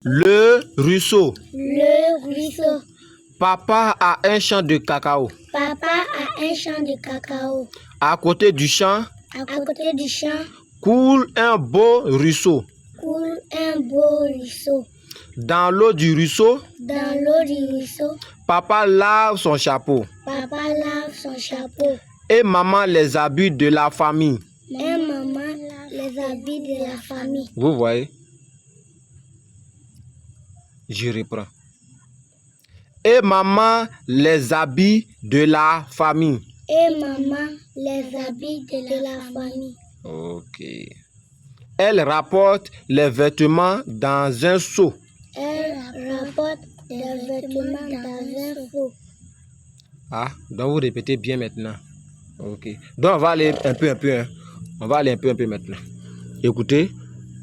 Le ruisseau. Le ruisseau. Papa a un champ de cacao. Papa a un champ de cacao. À côté du champ À côté du champ coule un beau ruisseau. coule un beau ruisseau. Dans l'eau du ruisseau, Dans l'eau du ruisseau, papa lave son chapeau. papa lave son chapeau. Et maman les habits de la famille. Et maman les habits de la famille. Vous voyez? Je reprends. Et maman les habits de la famille. Et maman les habits de la famille. Ok. Elle rapporte les vêtements dans un seau. Elle rapporte les vêtements dans un seau. Ah, donc vous répétez bien maintenant. Ok. Donc on va aller un peu. Hein. On va aller un peu maintenant. Écoutez.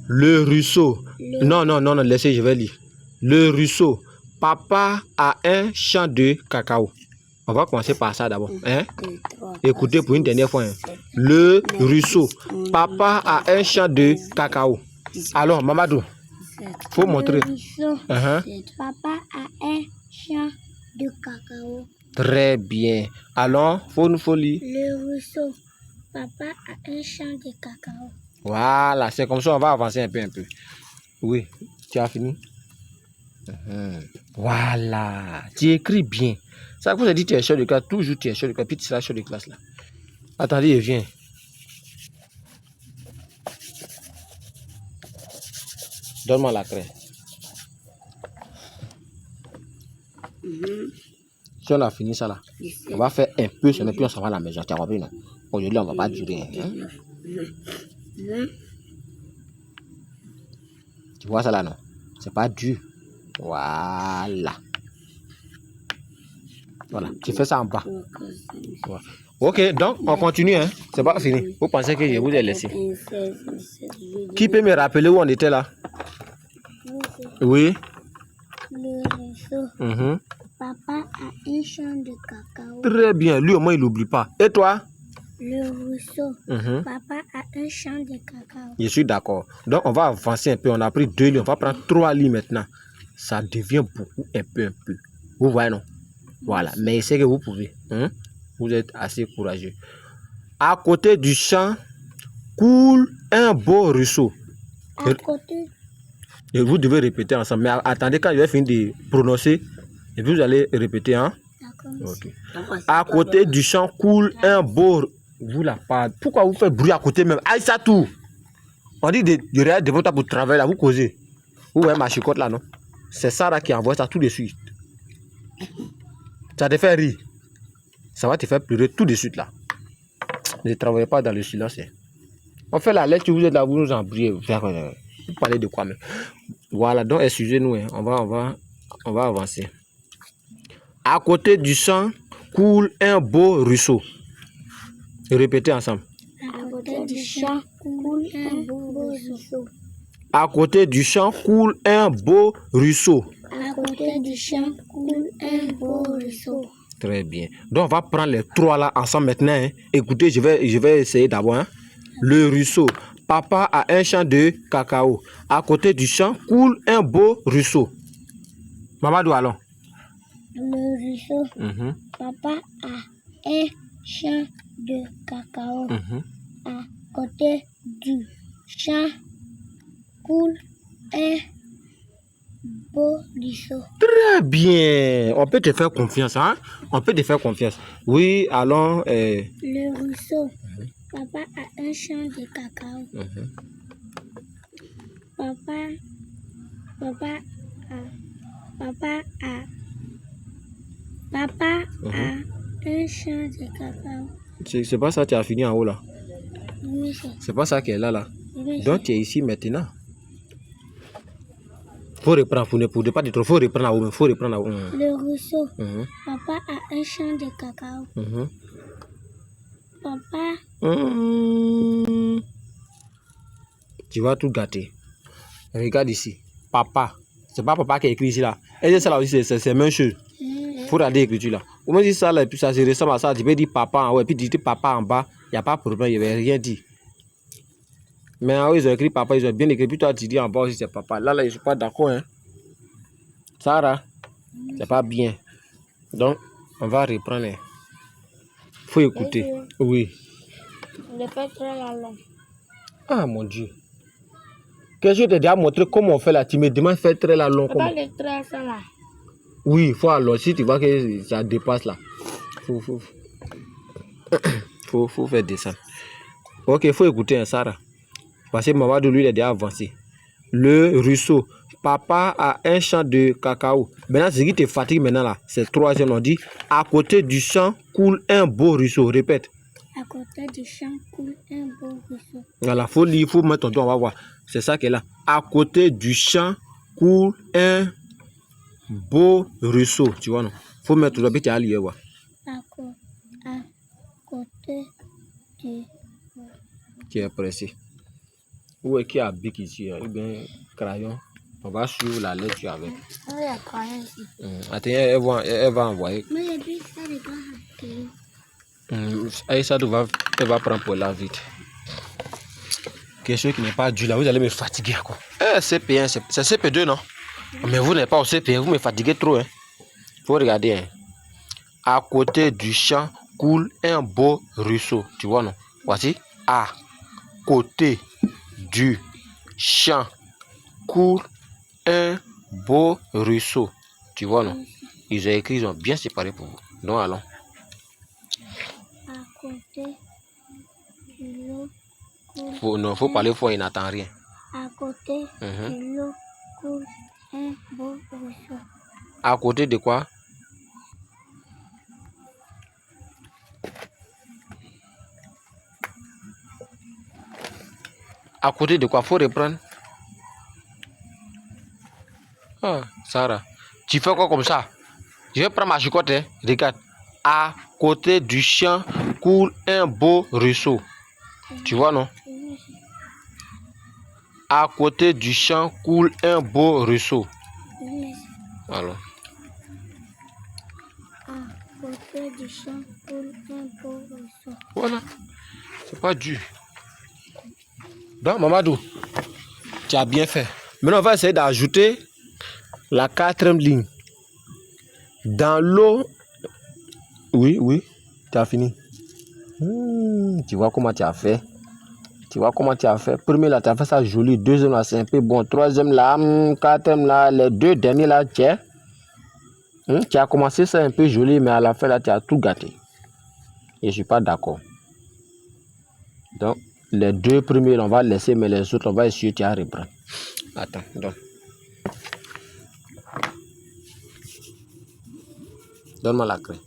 Le ruisseau. Non, laissez, je vais lire. Le ruisseau. Papa a un champ de cacao. On va commencer par ça d'abord. Hein? Écoutez pour une dernière fois. Hein. Le ruisseau. Papa a un champ de cacao. Alors, Mamadou, faut montrer. Le ruisseau. Papa a un champ de cacao. Très bien. Alors, faut lire. Le ruisseau. Papa a un champ de cacao. Voilà, c'est comme ça, on va avancer un peu. Oui, tu as fini? Voilà, tu écris bien. Ça vous a dit tu es chef de classe, toujours tu es chef de classe, puis tu seras chef de classe là. Attendez, il vient. Donne-moi la craie. Si on a fini ça là, on va faire un peu, puis on s'en va à la maison. Tu as compris, non? Aujourd'hui, on ne va pas durer. Hein? Tu vois ça là, non? C'est pas dur. Voilà. Voilà. Tu fais ça en bas. Voilà. Ok, donc on continue. Hein? C'est pas fini. Vous pensez que je vous ai laissé? Qui peut me rappeler où on était là? Oui. Le ruisseau. Papa a un champ de cacao. Très bien. Lui au moins il n'oublie pas. Et toi? Le ruisseau. Papa a un champ de cacao. Je suis d'accord. Donc, on va avancer un peu. On a pris 2 lits. On va prendre 3 lits maintenant. Ça devient beaucoup, un peu. Vous voyez, non? Voilà. Mais c'est que vous pouvez. Hein? Vous êtes assez courageux. À côté du champ coule un beau ruisseau. À côté. Et vous devez répéter ensemble. Mais attendez quand je vais finir de prononcer. Et puis vous allez répéter. Hein? D'accord. Okay. À côté du champ coule un beau... Vous la parlez. Pourquoi vous faites bruit à côté même? Aïe, ça tout. On dit de regarder devant toi pour travailler là, vous causez. Vous voyez ma chicotte là, non? C'est Sarah qui envoie ça tout de suite. Ça te fait rire. Ça va te faire pleurer tout de suite là. Ne travaillez pas dans le silence. Hein. On fait la lettre, vous êtes là, vous nous embrouillez. Vous parlez de quoi même? Voilà, donc excusez-nous. Hein. On va avancer. À côté du champ coule un beau ruisseau. Répétez ensemble. À côté du champ coule un beau ruisseau. À côté du champ coule un beau ruisseau. À côté du champ coule un beau ruisseau. Très bien. Donc, on va prendre les 3 là ensemble maintenant. Hein. Écoutez, je vais essayer d'abord. Hein. Le ruisseau. Papa a un champ de cacao. À côté du champ coule un beau ruisseau. Mamadou, allons. Le ruisseau. Papa a un champ de cacao. À côté du champ coule un beau ruisseau. Très bien. On peut te faire confiance. Hein? On peut te faire confiance. Oui, allons. Le ruisseau. Papa a un champ de cacao. Papa a un champ de cacao. C'est pas ça, tu as fini en haut là. Oui, c'est pas ça qui est là. Oui, donc tu es ici maintenant. Faut reprendre, pour ne pas dire trop, faut reprendre en haut. Le ruisseau. Papa a un champ de cacao. Papa. Tu vas tout gâter. Regarde ici. Papa. C'est pas papa qui a écrit ici là. Et ça là aussi, c'est la même chose. Faut regarder l'écriture là. Au moins si ça là, et puis ça se ressemble à ça, tu peux dire papa en haut, et puis tu dis papa en bas, il n'y a pas de problème, il n'y avait rien dit. Mais en haut, ils ont écrit papa, ils ont bien écrit, puis toi tu dis en bas aussi c'est papa. Là, je ne suis pas d'accord. Hein. Sarah, c'est pas bien. Donc, on va reprendre. Faut écouter. Oui. Le fait très long. Ah, mon Dieu. Qu'est-ce que je t'ai déjà montré comment on fait là? Tu me demandes de faire très long. Pas Comment? le trait ça là. Oui, il faut alors. Si tu vois que ça dépasse là, faut faire descendre. Ok, il faut écouter, hein, Sarah. Parce que maman de lui, il est déjà avancé. Le ruisseau. Papa a un champ de cacao. Maintenant, ce qui te fatigue maintenant là, c'est le troisième. On dit à côté du champ coule un beau ruisseau. Répète. À côté du champ coule un beau ruisseau. Voilà, faut lire, faut mettre ton doigt, on va voir. C'est ça qui est là. À côté du champ coule un beau ruisseau. Tu vois, non? Faut mettre ton doigt, puis tu as lire, ouais. À côté du... Qui est pressé. Où est qui a bic ici? Ou bien crayon. On va suivre la lettre avec. Ah, il y a crayon ici. Attends, elle va envoyer. Mais il dit ça n'est pas hacké. Aïssa elle va prendre pour la vite. Quelque chose qui n'est pas dû là, vous allez me fatiguer quoi. CP1, c'est CP2 non? Mais vous n'êtes pas au CP1, vous me fatiguez trop. Hein. Faut regarder. Hein. À côté du champ coule un beau ruisseau. Tu vois non? Voici. À côté du champ coule un beau ruisseau. Tu vois non? Ils ont écrit, ils ont bien séparé pour vous. Donc allons. À côté de l'eau coule... Faut parler fort, il n'attend rien. À côté de l'eau coule un beau ruisseau. À côté de quoi? À côté de quoi? Faut reprendre. Ah, Sarah. Tu fais quoi comme ça? Je vais prendre ma chicotte. Hein. Regarde. À côté du champ coule un beau ruisseau. Tu vois, non? À côté du champ coule un beau ruisseau. Alors. À côté du champ coule un beau ruisseau. Voilà. C'est pas dur. Donc, Mamadou, tu as bien fait. Maintenant, on va essayer d'ajouter la quatrième ligne. Dans l'eau. Oui, tu as fini. Tu vois comment tu as fait. Premier là, tu as fait ça joli. Deuxième là, c'est un peu bon. Troisième là, quatrième là, les deux derniers là, tu as commencé ça un peu joli, mais à la fin là, tu as tout gâté. Et je ne suis pas d'accord. Donc, les deux premiers, on va laisser, mais les autres, on va essayer de reprendre. Attends, donc. Donne-moi la craie.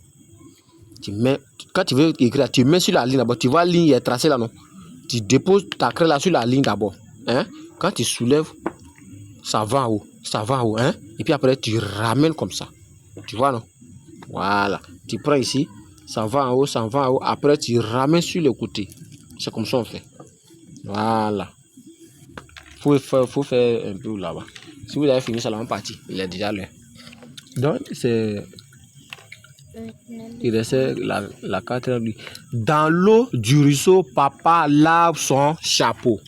Quand tu veux écrire, tu mets sur la ligne d'abord. Tu vois la ligne est tracée là, non? Tu déposes ta craie là sur la ligne d'abord. Hein? Quand tu soulèves, ça va en haut. Hein? Et puis après, tu ramènes comme ça. Tu vois, non? Voilà. Tu prends ici, ça va en haut. Après, tu ramènes sur le côté. C'est comme ça on fait. Voilà. Faut faire un peu là-bas. Si vous avez fini ça, là, on partit. Il est déjà là. Donc, c'est... Il restait la quatrième ligne. Dans l'eau du ruisseau, papa lave son chapeau.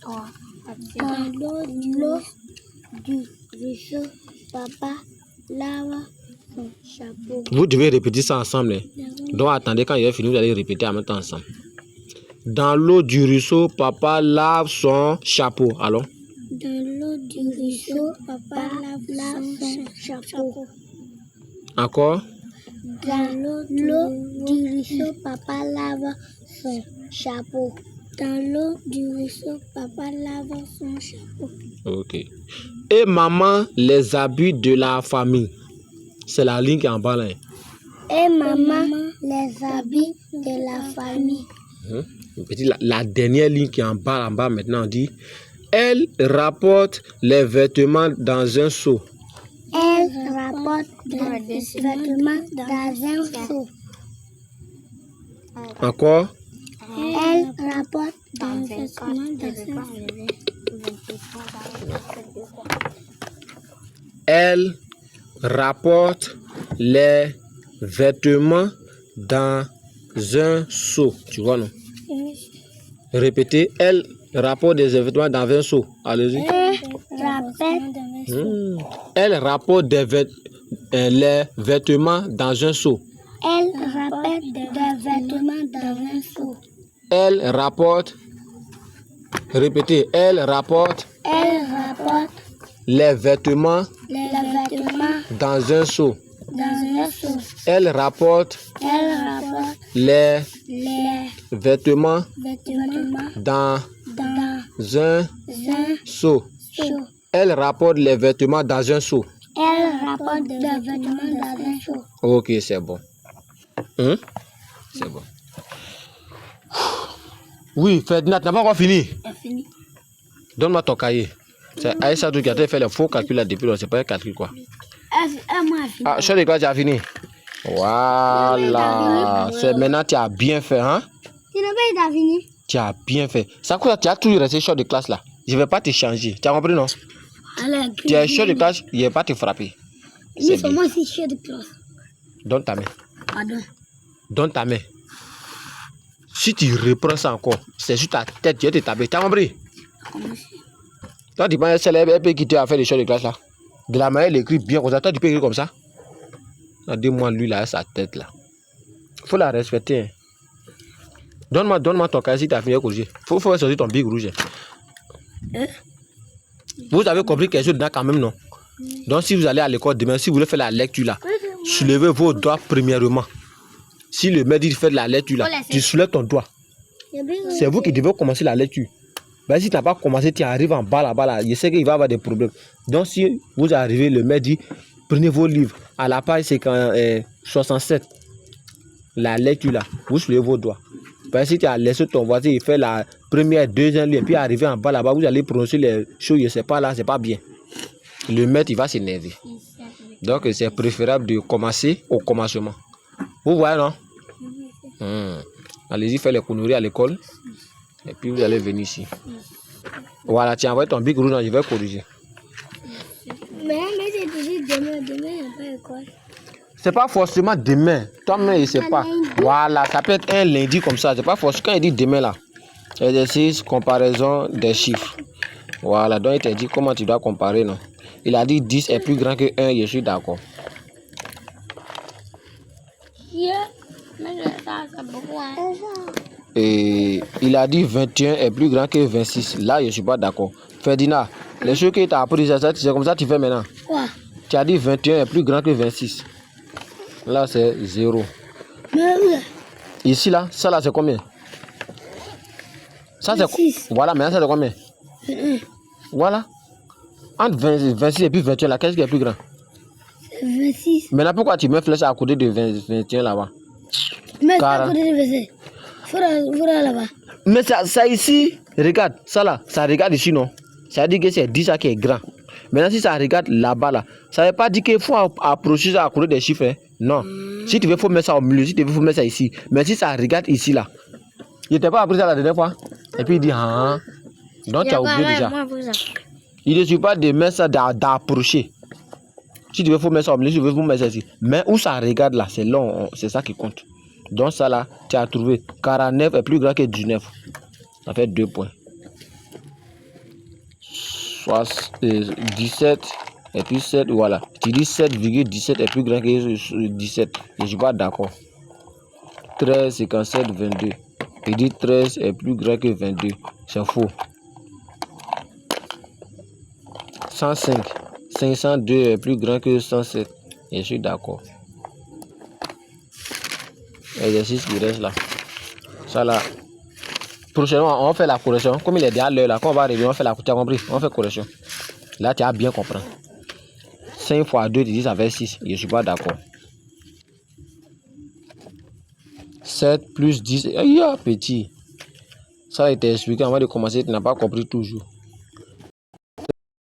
Dans l'eau du ruisseau, papa lave son chapeau. Vous devez répéter ça ensemble. Hein. Donc attendez, quand il est fini, vous allez répéter en même temps ensemble. Dans l'eau du ruisseau, papa lave son chapeau. Allons. Dans l'eau du ruisseau, papa lave son chapeau. Encore. Dans l'eau du ruisseau, papa lave son chapeau. Dans l'eau du ruisseau, papa lave son chapeau. Ok. Et maman les habits de la famille. C'est la ligne qui est en bas là. Et maman les habits de la famille. La dernière ligne qui est en bas maintenant, on dit elle rapporte les vêtements dans un seau. Elle rapporte les vêtements dans un seau. Encore. Elle rapporte les vêtements dans un seau. Elle rapporte les vêtements dans un seau. Tu vois, non? Répétez. Elle rapporte des vêtements dans un seau. Allez-y. Elle rapporte Elle rapporte les vêtements dans un seau. Elle rapporte des vêtements dans un seau. Elle rapporte. Répétez. Elle rapporte les vêtements dans un seau. Elle rapporte les vêtements dans un seau. Elle rapporte les vêtements dans un seau. Ok, c'est bon. C'est bon. Oui, Ferdinand, tu n'as pas encore fini. Fini. Donne-moi ton cahier. C'est Aïssa qui a fait les faux calculs là depuis, c'est pas un calcul quoi. Ah, je sais que tu as fini. Voilà. C'est maintenant tu as bien fait, hein? Tu n'as pas fini. Tu as bien fait. Ça quoi, tu as toujours resté chaud de classe là. Je vais pas te changer. Tu as compris, non? Tu es chaud de classe, je vais pas te frapper. C'est moi aussi chaud de classe. Donne ta main. Pardon. Donne ta main. Si tu reprends ça encore, c'est sur ta tête, tu vas te taper. Tu as compris? Toi, tu penses que c'est l'EP qui t'a fait les choses de classe là. De la manière, il écrit bien comme ça. Toi, tu peux écrire comme ça. Dis-moi, lui, là, sa tête là. Faut la respecter. Hein. Donne-moi ton cahier si tu as fini de corriger. Faut sortir ton big rouge. Vous avez compris quelque chose dedans quand même, non? Donc, si vous allez à l'école demain, si vous voulez faire la lecture là, soulevez vos doigts premièrement. Si le maître dit de faire la lecture là, tu soulèves ton doigt. C'est vous qui devez commencer la lecture. Ben, si tu n'as pas commencé, tu arrives en bas là-bas là, je sais qu'il va y avoir des problèmes. Donc, si vous arrivez, le maître dit, prenez vos livres. À la page 67, la lecture là, vous soulevez vos doigts. Ben, si tu as laissé ton voisin, il fait la première, deuxième ligne, puis arriver en bas là-bas, vous allez prononcer les choses, je ne sais pas là, c'est pas bien. Le maître, il va s'énerver. Donc, c'est préférable de commencer au commencement. Vous voyez, non? Allez-y, faire les conneries à l'école. Et puis, vous allez venir ici. Voilà, tu as envoyé ton big rouge, je vais corriger. Mais c'est toujours demain, il n'y a pas d'école. C'est pas forcément demain. Toi-même, je ne sais pas. Voilà, ça peut être un lundi comme ça. C'est pas forcément quand il dit demain là. Exercice, comparaison des chiffres. Voilà, donc il t'a dit comment tu dois comparer, non? Il a dit 10 est plus grand que 1, je suis d'accord. Et il a dit 21 est plus grand que 26. Là, je ne suis pas d'accord. Ferdinand, les choses que tu as appris, c'est comme ça que tu fais maintenant. Quoi? Tu as dit 21 est plus grand que 26. Là, c'est 0. Ici, là, ça là, c'est combien? Ça, c'est... Voilà, maintenant, ça, c'est combien? Voilà. Entre 26 et puis 21, là, qu'est-ce qui est plus grand? 26. Maintenant, pourquoi tu mets flèche à côté de 21 là-bas? Mais c'est à côté de 26. Faudra là-bas. Mais ça ici, regarde, ça là, ça regarde ici, non? Ça dit que c'est 10 ça qui est grand. Maintenant, si ça regarde là-bas, là, ça ne veut pas dire qu'il faut approcher ça à côté des chiffres. Hein? Non. Si tu veux, il faut mettre ça au milieu. Si tu veux, il faut mettre ça ici. Mais si ça regarde ici, là. Il n'était pas appris ça la dernière fois. Et puis il dit, ah. Donc tu as oublié déjà. Il ne suffit pas de mettre ça d'approcher. Si tu veux, il faut mettre ça au milieu. Si tu veux, il faut mettre ça ici. Mais où ça regarde là, c'est long. C'est ça qui compte. Donc ça là, tu as trouvé 49 est plus grand que 19. Ça fait 2 points. 17 et puis 7, voilà. Tu dis 7,17 est plus grand que 17. Je ne suis pas d'accord. 13, 57, 22. Il dit 13 est plus grand que 22. C'est faux. 105. 502 est plus grand que 107. Je suis d'accord. Exercice qui reste là. Ça là. Prochainement, on fait la correction. Comme il est déjà l'heure là, quand on va arriver, on fait la correction. Tu as compris? On fait correction. Là, tu as bien compris. 5 fois 2, tu dis ça fait 6. Je ne suis pas d'accord. 7 plus 10. Aïe, petit. Ça a été expliqué avant de commencer. Tu n'as pas compris toujours.